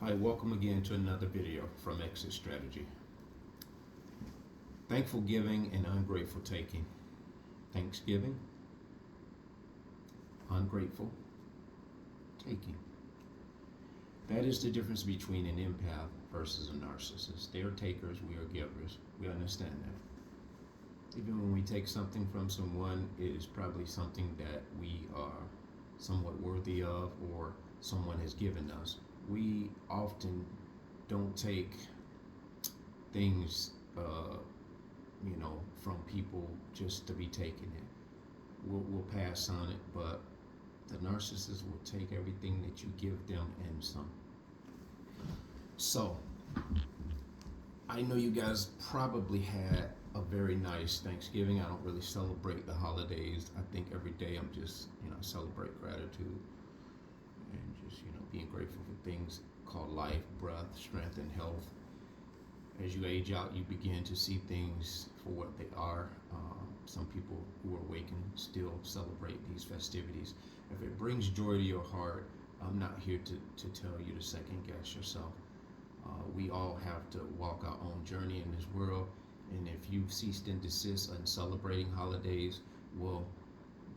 Hi, welcome again to another video from Exit Strategy. Thankful giving and ungrateful taking. Thanksgiving, ungrateful taking. That is the difference between an empath versus a narcissist. They are takers, we are givers. We understand that. Even when we take something from someone, it is probably something that we are somewhat worthy of or someone has given us. We often don't take things, from people just to be taking it. We'll pass on it, but the narcissist will take everything that you give them and some. So, I know you guys probably had a very nice Thanksgiving. I don't really celebrate the holidays. I think every day I'm just, celebrate gratitude and just, being grateful for things called life, breath, strength, and health. As you age out, you begin to see things for what they are. Some people who are awakened still celebrate these festivities. If it brings joy to your heart, I'm not here to tell you to second guess yourself. We all have to walk our own journey in this world. And if you've ceased and desist on celebrating holidays, well,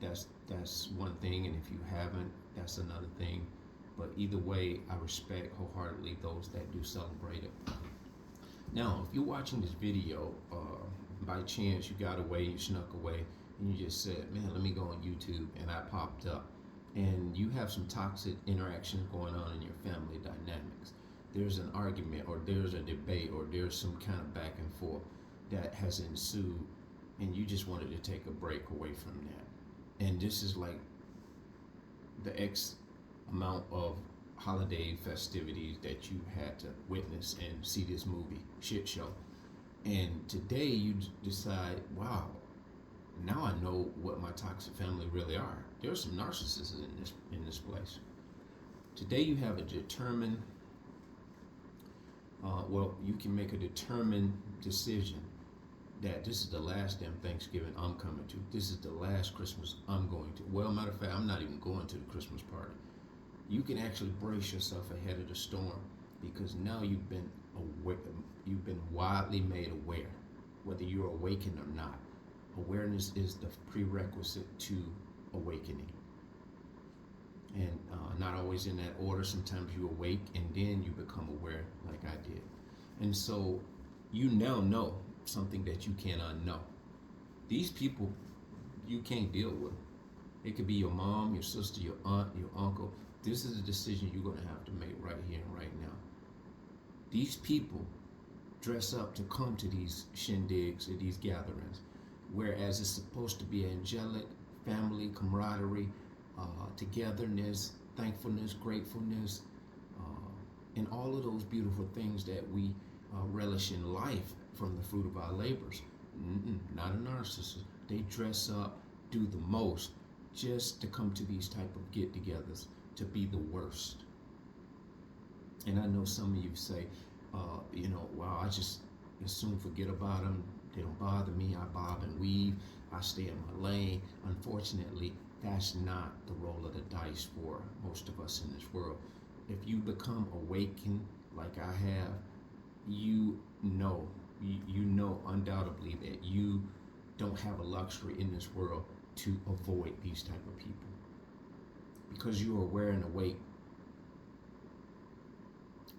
that's one thing. And if you haven't, that's another thing. But either way, I respect wholeheartedly those that do celebrate it. Now, if you're watching this video, by chance you got away, you snuck away, and you just said, man, let me go on YouTube, and I popped up, and you have some toxic interactions going on in your family dynamics. There's an argument, or there's a debate, or there's some kind of back and forth that has ensued, and you just wanted to take a break away from that. And this is like the X amount of holiday festivities that you had to witness and see this movie shit show, and today you decide, wow, now I know what my toxic family really are. There's some narcissists in this place. Today you have a determined, you can make a determined decision that this is the last damn Thanksgiving I'm coming to. This is the last Christmas I'm going to. Well, matter of fact, I'm not even going to the Christmas party. You can actually brace yourself ahead of the storm because now you've been widely made aware, whether you're awakened or not. Awareness is the prerequisite to awakening, and not always in that order. Sometimes you awake and then you become aware, like I did. And so you now know something that you can't unknow. These people, you can't deal with. It could be your mom, your sister, your aunt, your uncle. This is a decision you're going to have to make right here and right now. These people dress up to come to these shindigs or these gatherings, whereas it's supposed to be angelic, family, camaraderie, togetherness, thankfulness, gratefulness, and all of those beautiful things that we relish in life from the fruit of our labors. Not a narcissist. They dress up, do the most, just to come to these type of get-togethers, to be the worst. And I know some of you say, wow, I just as soon forget about them. They don't bother me. I bob and weave. I stay in my lane. Unfortunately, that's not the roll of the dice for most of us in this world. If you become awakened like I have, you know undoubtedly that you don't have a luxury in this world to avoid these type of people because you are aware and awake.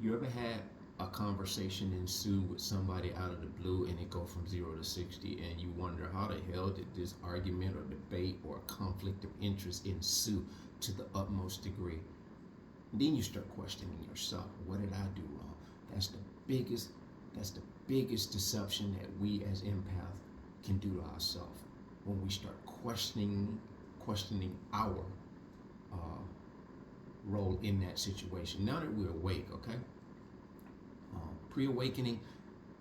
You ever had a conversation ensue with somebody out of the blue and it go from 0 to 60 and you wonder how the hell did this argument or debate or conflict of interest ensue to the utmost degree? And then you start questioning yourself. What did I do wrong? That's the biggest deception that we as empaths can do to ourselves when we start questioning our role in that situation. Now that we're awake, okay? Pre-awakening,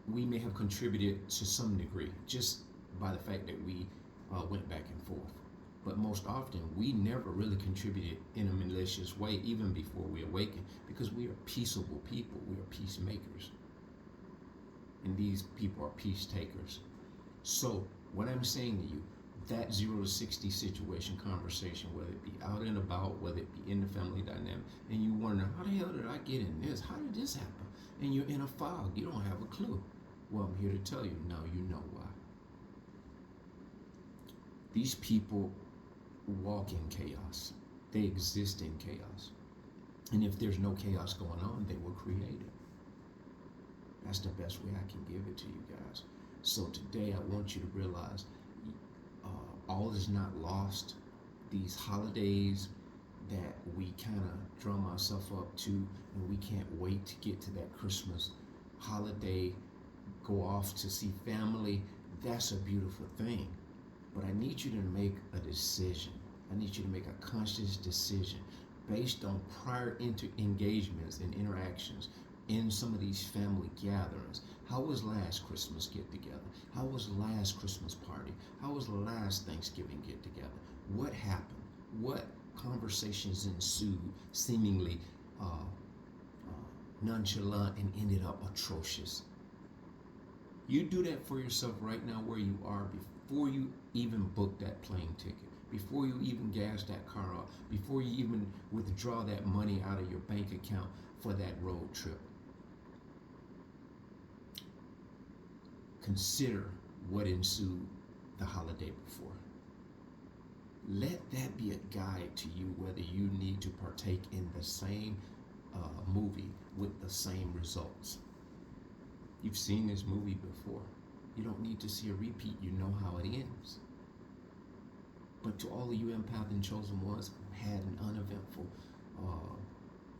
we may have contributed to some degree just by the fact that we went back and forth. But most often, we never really contributed in a malicious way, even before we awaken, because we are peaceable people. We are peacemakers. And these people are peace takers. So, what I'm saying to you, that 0 to 60 situation, conversation, whether it be out and about, whether it be in the family dynamic, and you wonder, how the hell did I get in this? How did this happen? And you're in a fog. You don't have a clue. Well, I'm here to tell you, now you know why. These people walk in chaos. They exist in chaos. And if there's no chaos going on, they were created. That's the best way I can give it to you guys. So today I want you to realize all is not lost. These holidays that we kind of drum ourselves up to, and we can't wait to get to that Christmas holiday, go off to see family, that's a beautiful thing. But I need you to make a decision. I need you to make a conscious decision based on prior engagements and interactions in some of these family gatherings. How was last Christmas get together? How was last Christmas party? How was last Thanksgiving get together? What happened? What conversations ensued, seemingly nonchalant and ended up atrocious? You do that for yourself right now where you are before you even book that plane ticket, before you even gas that car up, before you even withdraw that money out of your bank account for that road trip. Consider what ensued the holiday before. Let that be a guide to you whether you need to partake in the same movie with the same results. You've seen this movie before. You don't need to see a repeat. You know how it ends. But to all of you empath and chosen ones who had an uneventful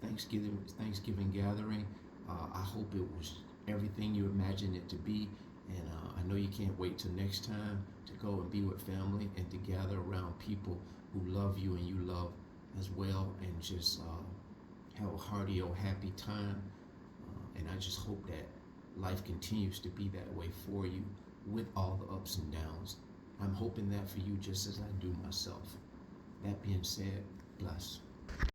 Thanksgiving gathering, I hope it was everything you imagined it to be. And I know you can't wait till next time to go and be with family and to gather around people who love you and you love as well, and just have a hearty, happy time. And I just hope that life continues to be that way for you with all the ups and downs. I'm hoping that for you just as I do myself. That being said, bless.